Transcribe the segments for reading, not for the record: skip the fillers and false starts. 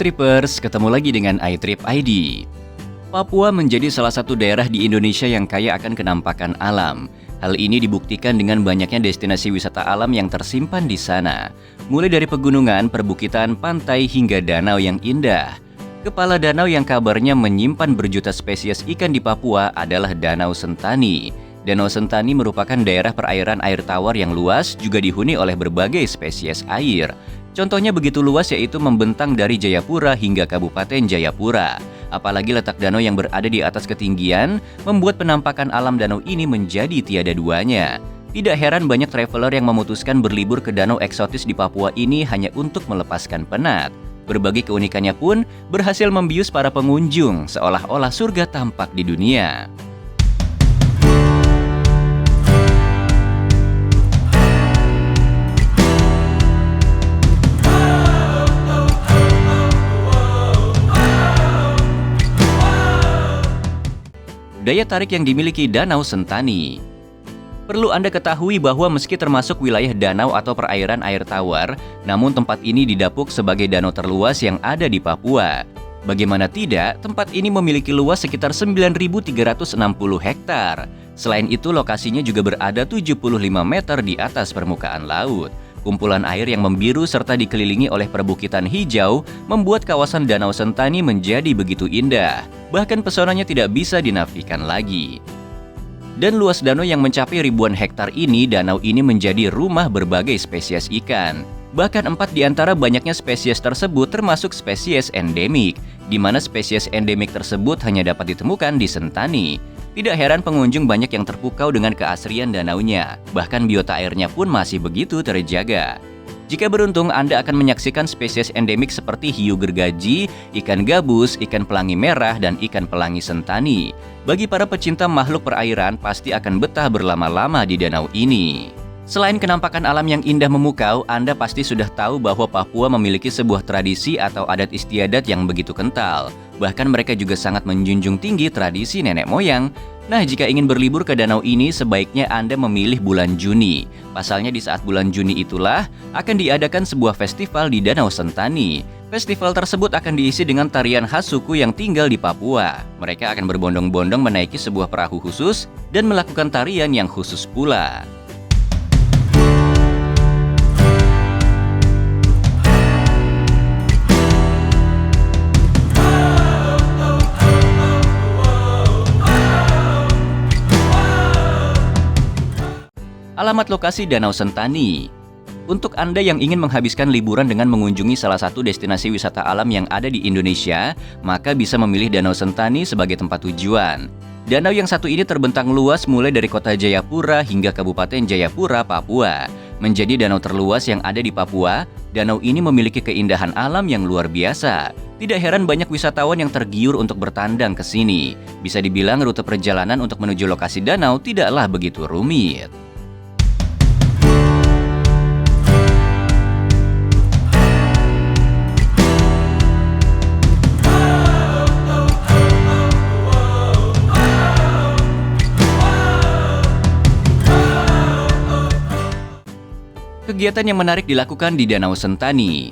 Trippers, ketemu lagi dengan iTrip ID. Papua menjadi salah satu daerah di Indonesia yang kaya akan kenampakan alam. Hal ini dibuktikan dengan banyaknya destinasi wisata alam yang tersimpan di sana. Mulai dari pegunungan, perbukitan, pantai, hingga danau yang indah. Kepala danau yang kabarnya menyimpan berjuta spesies ikan di Papua adalah Danau Sentani. Danau Sentani merupakan daerah perairan air tawar yang luas, juga dihuni oleh berbagai spesies air. Contohnya begitu luas, yaitu membentang dari Jayapura hingga Kabupaten Jayapura. Apalagi letak danau yang berada di atas ketinggian, membuat penampakan alam danau ini menjadi tiada duanya. Tidak heran banyak traveler yang memutuskan berlibur ke danau eksotis di Papua ini hanya untuk melepaskan penat. Berbagai keunikannya pun berhasil membius para pengunjung, seolah-olah surga tampak di dunia. Daya tarik yang dimiliki Danau Sentani. Perlu Anda ketahui bahwa meski termasuk wilayah danau atau perairan air tawar, namun tempat ini didapuk sebagai danau terluas yang ada di Papua. Bagaimana tidak, tempat ini memiliki luas sekitar 9.360 hektar. Selain itu, lokasinya juga berada 75 meter di atas permukaan laut. Kumpulan air yang membiru serta dikelilingi oleh perbukitan hijau membuat kawasan Danau Sentani menjadi begitu indah. Bahkan pesonanya tidak bisa dinafikan lagi. Dan luas danau yang mencapai ribuan hektar ini, danau ini menjadi rumah berbagai spesies ikan. Bahkan 4 di antara banyaknya spesies tersebut termasuk spesies endemik, di mana spesies endemik tersebut hanya dapat ditemukan di Sentani. Tidak heran pengunjung banyak yang terpukau dengan keasrian danaunya, bahkan biota airnya pun masih begitu terjaga. Jika beruntung, Anda akan menyaksikan spesies endemik seperti hiu gergaji, ikan gabus, ikan pelangi merah, dan ikan pelangi Sentani. Bagi para pecinta makhluk perairan, pasti akan betah berlama-lama di danau ini. Selain kenampakan alam yang indah memukau, Anda pasti sudah tahu bahwa Papua memiliki sebuah tradisi atau adat istiadat yang begitu kental. Bahkan mereka juga sangat menjunjung tinggi tradisi nenek moyang. Nah, jika ingin berlibur ke danau ini, sebaiknya Anda memilih bulan Juni. Pasalnya di saat bulan Juni itulah akan diadakan sebuah festival di Danau Sentani. Festival tersebut akan diisi dengan tarian khas suku yang tinggal di Papua. Mereka akan berbondong-bondong menaiki sebuah perahu khusus dan melakukan tarian yang khusus pula. Alamat lokasi Danau Sentani. Untuk Anda yang ingin menghabiskan liburan dengan mengunjungi salah satu destinasi wisata alam yang ada di Indonesia, maka bisa memilih Danau Sentani sebagai tempat tujuan. Danau yang satu ini terbentang luas mulai dari kota Jayapura hingga Kabupaten Jayapura, Papua. Menjadi danau terluas yang ada di Papua, danau ini memiliki keindahan alam yang luar biasa. Tidak heran banyak wisatawan yang tergiur untuk bertandang ke sini. Bisa dibilang rute perjalanan untuk menuju lokasi danau tidaklah begitu rumit. Kegiatan yang menarik dilakukan di Danau Sentani.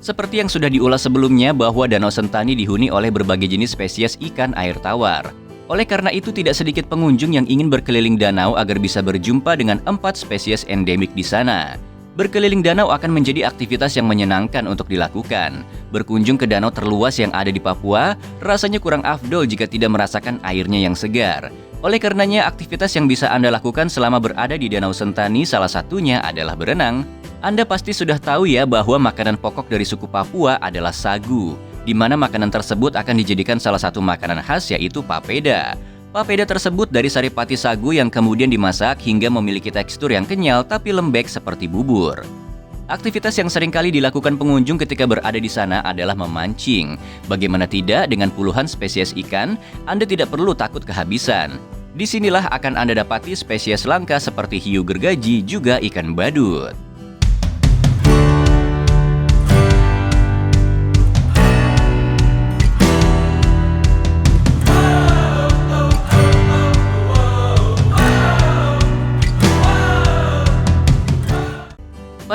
Seperti yang sudah diulas sebelumnya bahwa Danau Sentani dihuni oleh berbagai jenis spesies ikan air tawar. Oleh karena itu tidak sedikit pengunjung yang ingin berkeliling danau agar bisa berjumpa dengan 4 spesies endemik di sana. Berkeliling danau akan menjadi aktivitas yang menyenangkan untuk dilakukan. Berkunjung ke danau terluas yang ada di Papua, rasanya kurang afdol jika tidak merasakan airnya yang segar. Oleh karenanya, aktivitas yang bisa Anda lakukan selama berada di Danau Sentani salah satunya adalah berenang. Anda pasti sudah tahu ya bahwa makanan pokok dari suku Papua adalah sagu, di mana makanan tersebut akan dijadikan salah satu makanan khas, yaitu papeda. Papeda tersebut dari saripati sagu yang kemudian dimasak hingga memiliki tekstur yang kenyal tapi lembek seperti bubur. Aktivitas yang sering kali dilakukan pengunjung ketika berada di sana adalah memancing. Bagaimana tidak, dengan puluhan spesies ikan, Anda tidak perlu takut kehabisan. Disinilah akan Anda dapati spesies langka seperti hiu gergaji, juga ikan badut.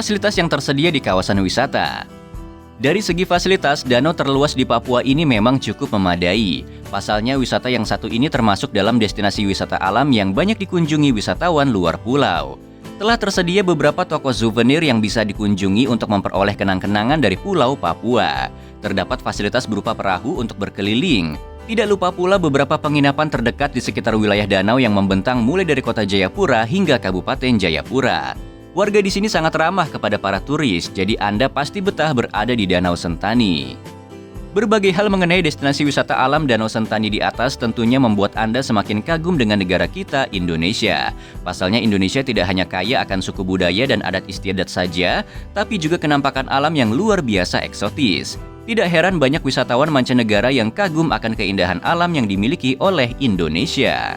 Fasilitas yang tersedia di kawasan wisata. Dari segi fasilitas, danau terluas di Papua ini memang cukup memadai. Pasalnya, wisata yang satu ini termasuk dalam destinasi wisata alam yang banyak dikunjungi wisatawan luar pulau. Telah tersedia beberapa toko souvenir yang bisa dikunjungi untuk memperoleh kenang-kenangan dari Pulau Papua. Terdapat fasilitas berupa perahu untuk berkeliling. Tidak lupa pula beberapa penginapan terdekat di sekitar wilayah danau yang membentang mulai dari kota Jayapura hingga Kabupaten Jayapura. Warga di sini sangat ramah kepada para turis, jadi Anda pasti betah berada di Danau Sentani. Berbagai hal mengenai destinasi wisata alam Danau Sentani di atas tentunya membuat Anda semakin kagum dengan negara kita, Indonesia. Pasalnya Indonesia tidak hanya kaya akan suku budaya dan adat istiadat saja, tapi juga kenampakan alam yang luar biasa eksotis. Tidak heran banyak wisatawan mancanegara yang kagum akan keindahan alam yang dimiliki oleh Indonesia.